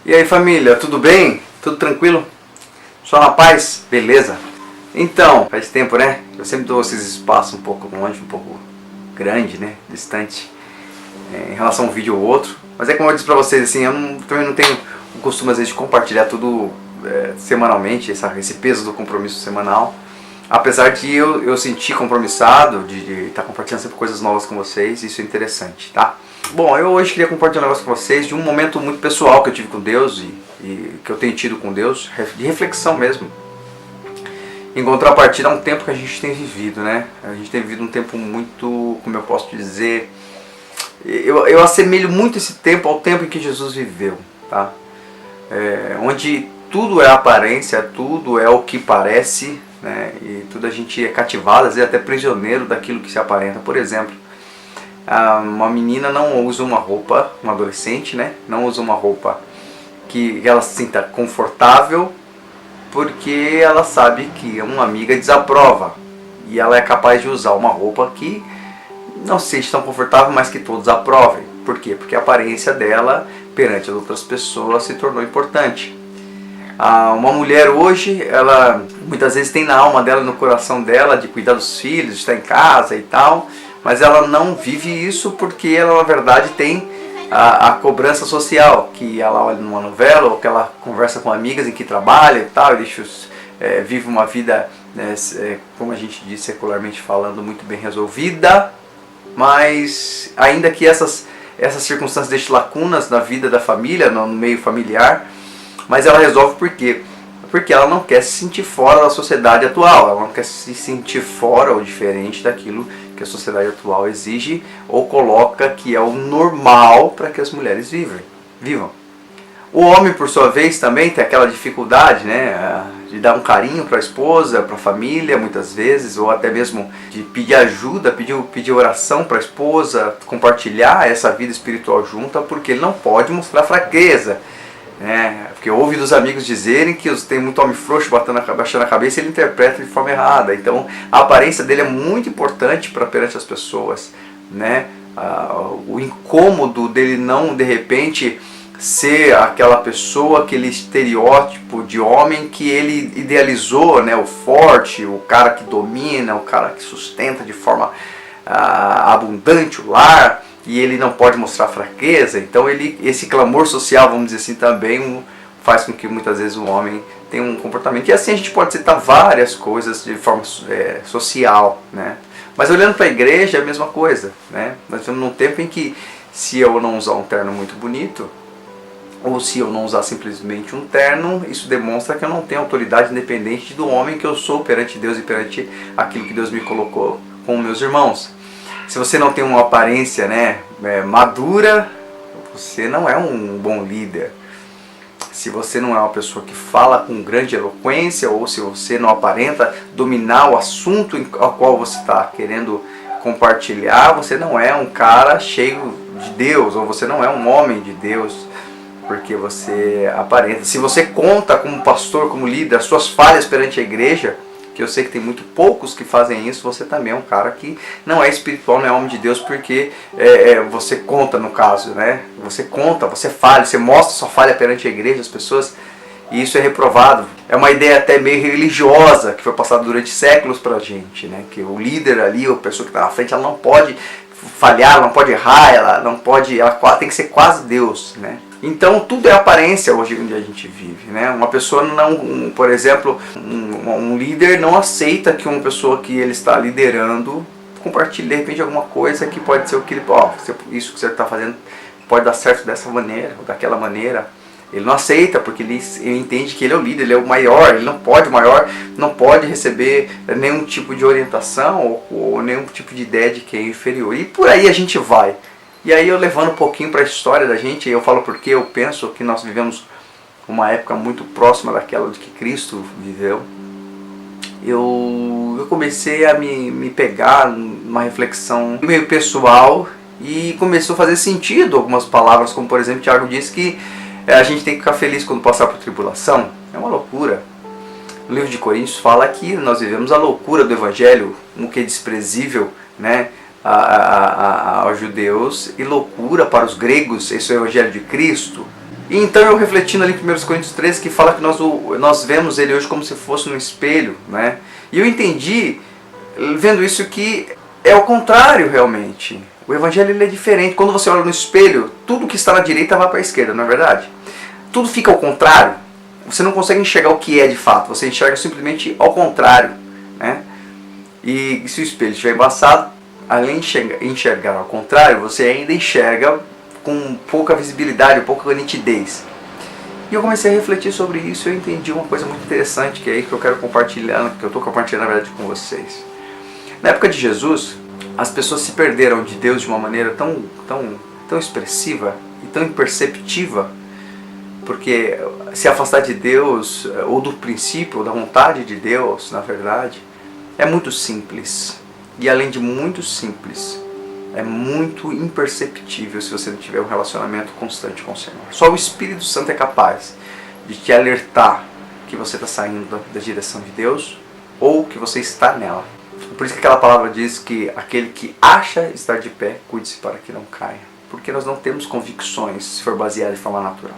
E aí família, tudo bem? Tudo tranquilo? Só na paz? Beleza? Então, faz tempo, né? Eu sempre dou esses espaços um pouco longe, um pouco grande, né? Distante em relação a um vídeo ou outro. Mas é como eu disse pra vocês, assim, também não tenho o costume às vezes de compartilhar tudo semanalmente, esse peso do compromisso semanal. Apesar de eu sentir compromissado de estar compartilhando sempre coisas novas com vocês, isso é interessante, tá? Bom, eu hoje queria compartilhar um negócio com vocês de um momento muito pessoal que eu tive com Deus e que eu tenho tido com Deus, de reflexão mesmo. Em contrapartida a um tempo que a gente tem vivido, né? A gente tem vivido um tempo muito, como eu posso dizer, eu assemelho muito esse tempo ao tempo em que Jesus viveu, tá? Onde tudo é aparência, tudo é o que parece, né? E tudo a gente é cativado, às vezes até prisioneiro daquilo que se aparenta. Por exemplo, uma menina não usa uma roupa, uma adolescente, né? Não usa uma roupa que ela se sinta confortável, porque ela sabe que uma amiga desaprova. E ela é capaz de usar uma roupa que não se sente tão confortável, mas que todos aprovem. Por quê? Porque a aparência dela perante as outras pessoas se tornou importante. Uma mulher hoje, ela muitas vezes tem na alma dela, no coração dela, de cuidar dos filhos, de estar em casa e tal, mas ela não vive isso porque ela na verdade tem a cobrança social, que ela olha numa novela ou que ela conversa com amigas em que trabalha e tal, e vive uma vida, né, como a gente diz secularmente falando, muito bem resolvida, mas ainda que essas circunstâncias deixem lacunas na vida da família, no meio familiar, mas ela resolve por quê? Porque ela não quer se sentir fora da sociedade atual, ela não quer se sentir fora ou diferente daquilo que a sociedade atual exige ou coloca que é o normal para que as mulheres vivam. O homem, por sua vez, também tem aquela dificuldade, né, de dar um carinho para a esposa, para a família, muitas vezes, ou até mesmo de pedir ajuda, pedir oração para a esposa, compartilhar essa vida espiritual junta, porque ele não pode mostrar fraqueza. Porque ouve dos amigos dizerem que tem muito homem frouxo baixando a cabeça e ele interpreta de forma errada. Então a aparência dele é muito importante perante as pessoas, né? O incômodo dele não de repente ser aquela pessoa, aquele estereótipo de homem que ele idealizou, né? O forte, o cara que domina, o cara que sustenta de forma abundante o lar. E ele não pode mostrar fraqueza, então esse clamor social, vamos dizer assim, também faz com que muitas vezes o homem tenha um comportamento. E assim a gente pode citar várias coisas de forma social, né? Mas olhando para a igreja é a mesma coisa, né? Nós estamos num tempo em que se eu não usar um terno muito bonito, ou se eu não usar simplesmente um terno, isso demonstra que eu não tenho autoridade independente do homem que eu sou perante Deus e perante aquilo que Deus me colocou com meus irmãos. Se você não tem uma aparência, né, madura, você não é um bom líder. Se você não é uma pessoa que fala com grande eloquência, ou se você não aparenta dominar o assunto ao qual você está querendo compartilhar, você não é um cara cheio de Deus, ou você não é um homem de Deus, porque você aparenta. Se você conta como pastor, como líder, as suas falhas perante a igreja, que eu sei que tem muito poucos que fazem isso, você também é um cara que não é espiritual, não é homem de Deus, porque você conta no caso, né? Você conta, você falha, você mostra sua falha perante a igreja, as pessoas, e isso é reprovado. É uma ideia até meio religiosa, que foi passada durante séculos pra gente, né? Que o líder ali, a pessoa que está na frente, ela não pode falhar, ela não pode errar, ela tem que ser quase Deus, né? Então tudo é aparência hoje onde a gente vive, né? Uma pessoa não, por exemplo, um líder não aceita que uma pessoa que ele está liderando compartilhe de repente alguma coisa que pode ser o que ele, isso que você está fazendo pode dar certo dessa maneira ou daquela maneira. Ele não aceita porque ele entende que ele é o líder, ele é o maior, o maior não pode receber nenhum tipo de orientação ou nenhum tipo de ideia de quem é inferior. E por aí a gente vai. E aí eu levando um pouquinho para a história da gente, eu falo porque eu penso que nós vivemos uma época muito próxima daquela de que Cristo viveu. Eu comecei a me pegar numa reflexão meio pessoal e começou a fazer sentido algumas palavras, como por exemplo Tiago disse que a gente tem que ficar feliz quando passar por tribulação. É uma loucura. No livro de Coríntios fala que nós vivemos a loucura do Evangelho, o que é desprezível, né, aos judeus e loucura para os gregos, esse é o Evangelho de Cristo. E então eu refletindo ali em 1 Coríntios 13, que fala que nós vemos ele hoje como se fosse um espelho, né? E eu entendi, vendo isso, que é o contrário realmente. O evangelho ele é diferente. Quando você olha no espelho, tudo que está na direita vai para a esquerda, não é verdade? Tudo fica ao contrário. Você não consegue enxergar o que é de fato, você enxerga simplesmente ao contrário, né? E se o espelho estiver embaçado, além de enxergar ao contrário, você ainda enxerga com pouca visibilidade, pouca nitidez. E eu comecei a refletir sobre isso e eu entendi uma coisa muito interessante, que é aí que eu quero compartilhar, que eu estou compartilhando na verdade com vocês. Na época de Jesus, as pessoas se perderam de Deus de uma maneira tão expressiva e tão imperceptível, porque se afastar de Deus, ou do princípio, da vontade de Deus, na verdade, é muito simples. E além de muito simples, é muito imperceptível se você não tiver um relacionamento constante com o Senhor. Só o Espírito Santo é capaz de te alertar que você está saindo da direção de Deus ou que você está nela. Por isso que aquela palavra diz que aquele que acha estar de pé, cuide-se para que não caia. Porque nós não temos convicções se for baseado de forma natural.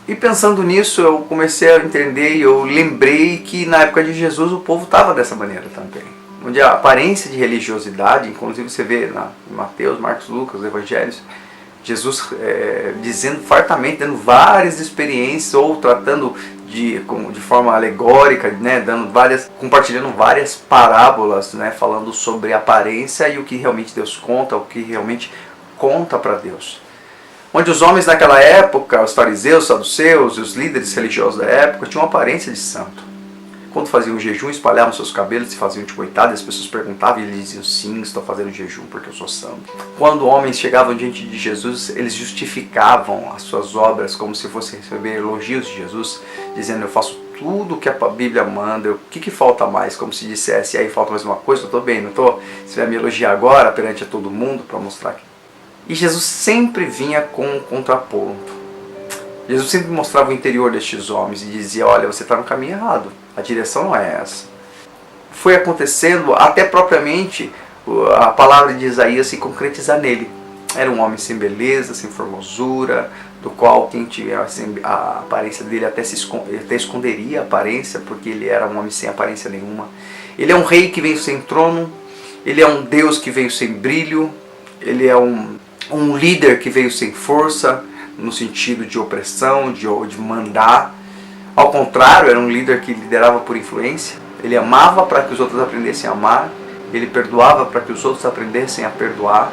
E pensando nisso, eu comecei a entender e eu lembrei que na época de Jesus o povo estava dessa maneira também. Onde a aparência de religiosidade, inclusive você vê em Mateus, Marcos, Lucas, os Evangelhos, Jesus dizendo fartamente, dando várias experiências ou tratando de forma alegórica, né, compartilhando várias parábolas, né, falando sobre a aparência e o que realmente Deus conta, o que realmente conta para Deus. Onde os homens naquela época, os fariseus, os saduceus e os líderes religiosos da época tinham uma aparência de santo. Quando faziam jejum, espalhavam seus cabelos e faziam de coitado, e as pessoas perguntavam e eles diziam: sim, estou fazendo jejum porque eu sou santo. Quando homens chegavam diante de Jesus, eles justificavam as suas obras como se fossem receber elogios de Jesus, dizendo: eu faço tudo o que a Bíblia manda, o que falta mais? Como se dissesse: aí falta mais uma coisa, eu estou bem, não estou? Você vai me elogiar agora perante a todo mundo para mostrar que... E Jesus sempre vinha com um contraponto. Jesus sempre mostrava o interior destes homens e dizia: olha, você está no caminho errado, a direção não é essa. Foi acontecendo até propriamente a palavra de Isaías se concretizar nele. Era um homem sem beleza, sem formosura, do qual quem tiver a aparência dele até esconderia a aparência, porque ele era um homem sem aparência nenhuma. Ele é um rei que veio sem trono, ele é um Deus que veio sem brilho, ele é um líder que veio sem força, no sentido de opressão, de mandar. Ao contrário, era um líder que liderava por influência. Ele amava para que os outros aprendessem a amar. Ele perdoava para que os outros aprendessem a perdoar.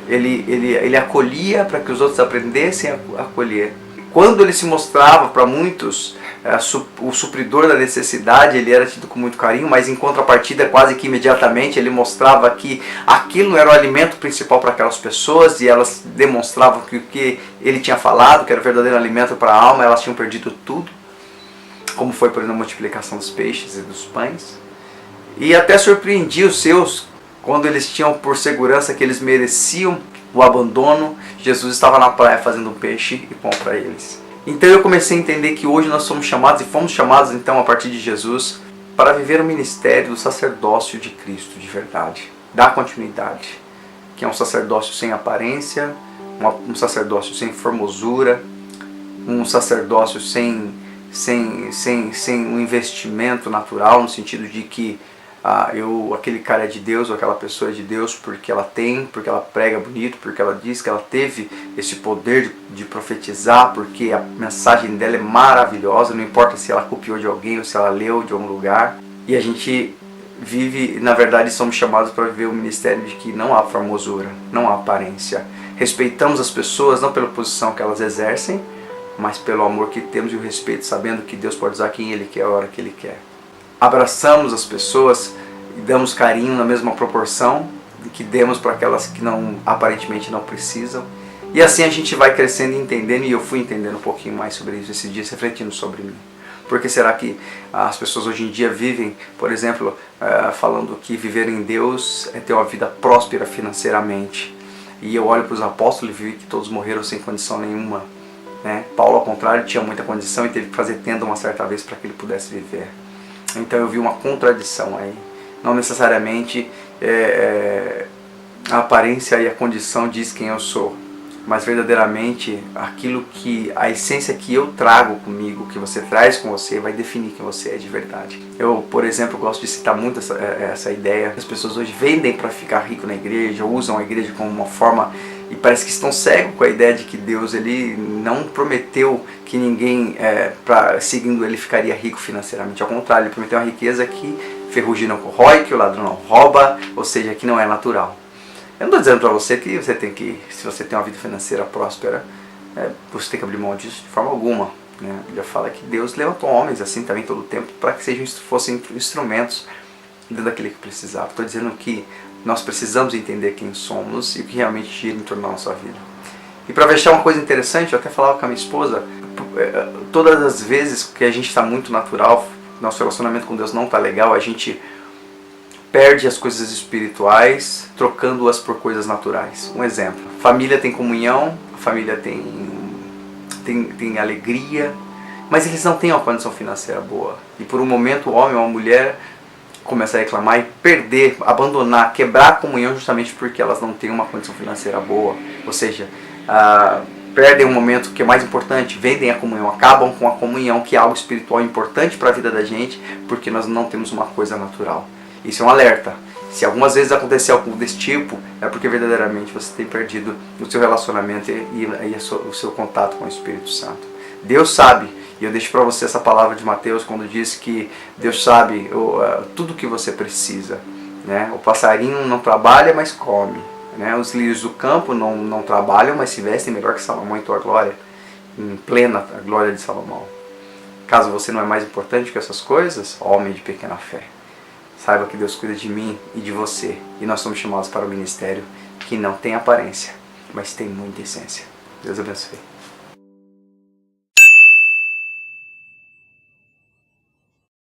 Ele acolhia para que os outros aprendessem a acolher. Quando ele se mostrava para muitos o supridor da necessidade, ele era tido com muito carinho, mas em contrapartida, quase que imediatamente, ele mostrava que aquilo não era o alimento principal para aquelas pessoas, e elas demonstravam que o que ele tinha falado, que era o verdadeiro alimento para a alma, elas tinham perdido tudo, como foi, por exemplo, a multiplicação dos peixes e dos pães. E até surpreendia os seus, quando eles tinham por segurança que eles mereciam o abandono, Jesus estava na praia fazendo peixe e pão para eles. Então eu comecei a entender que hoje nós somos chamados, e fomos chamados então a partir de Jesus, para viver o ministério do sacerdócio de Cristo de verdade, da continuidade, que é um sacerdócio sem aparência, um sacerdócio sem formosura, um sacerdócio sem um investimento natural, no sentido de que aquele cara é de Deus, ou aquela pessoa é de Deus porque ela prega bonito, porque ela diz que ela teve esse poder de profetizar, porque a mensagem dela é maravilhosa, não importa se ela copiou de alguém ou se ela leu de algum lugar. E a gente vive, na verdade, somos chamados para viver o ministério de que não há formosura, não há aparência. Respeitamos as pessoas não pela posição que elas exercem, mas pelo amor que temos e o respeito, sabendo que Deus pode usar quem Ele quer, a hora que Ele quer. Abraçamos as pessoas e damos carinho na mesma proporção que demos para aquelas que aparentemente não precisam. E assim a gente vai crescendo e entendendo, e eu fui entendendo um pouquinho mais sobre isso esses dias, refletindo sobre mim. Por que será que as pessoas hoje em dia vivem, por exemplo, falando que viver em Deus é ter uma vida próspera financeiramente? E eu olho para os apóstolos e vi que todos morreram sem condição nenhuma, né? Paulo, ao contrário, tinha muita condição e teve que fazer tenda uma certa vez para que ele pudesse viver. Então eu vi uma contradição aí. Não necessariamente a aparência e a condição diz quem eu sou. mas verdadeiramente aquilo que, a essência que eu trago comigo, que você traz com você, vai definir quem você é de verdade. Eu, por exemplo, gosto de citar muito essa ideia. As pessoas hoje vendem para ficar rico na igreja, usam a igreja como uma forma, e parece que estão cegos com a ideia de que Deus ele não prometeu que ninguém, seguindo ele, ficaria rico financeiramente. Ao contrário, ele prometeu uma riqueza que ferrugem não corrói, que o ladrão não rouba, ou seja, que não é natural. Eu não estou dizendo para você que você tem que, se você tem uma vida financeira próspera, você tem que abrir mão disso de forma alguma. Né? A Bíblia fala que Deus levantou homens assim também todo o tempo para que fossem instrumentos dentro daquele que precisava. Estou dizendo que nós precisamos entender quem somos e o que realmente gira em torno da nossa vida. E para fechar uma coisa interessante, eu até falava com a minha esposa, todas as vezes que a gente está muito natural, nosso relacionamento com Deus não está legal, a gente perde as coisas espirituais trocando-as por coisas naturais. Um exemplo, a família tem comunhão, a família tem alegria, mas eles não têm uma condição financeira boa. E por um momento o homem ou a mulher começa a reclamar e perder, abandonar, quebrar a comunhão justamente porque elas não têm uma condição financeira boa. Ou seja, perdem um momento que é mais importante, vendem a comunhão, acabam com a comunhão, que é algo espiritual importante para a vida da gente, porque nós não temos uma coisa natural. Isso é um alerta. Se algumas vezes acontecer algo desse tipo, é porque verdadeiramente você tem perdido o seu relacionamento e o seu contato com o Espírito Santo. Deus sabe, e eu deixo para você essa palavra de Mateus quando diz que Deus sabe tudo o que você precisa. Né? O passarinho não trabalha, mas come. Né? Os lírios do campo não trabalham, mas se vestem melhor que Salomão em tua glória, em plena a glória de Salomão. Caso você não é mais importante que essas coisas, homem de pequena fé, saiba que Deus cuida de mim e de você, e nós somos chamados para o ministério que não tem aparência, mas tem muita essência. Deus abençoe.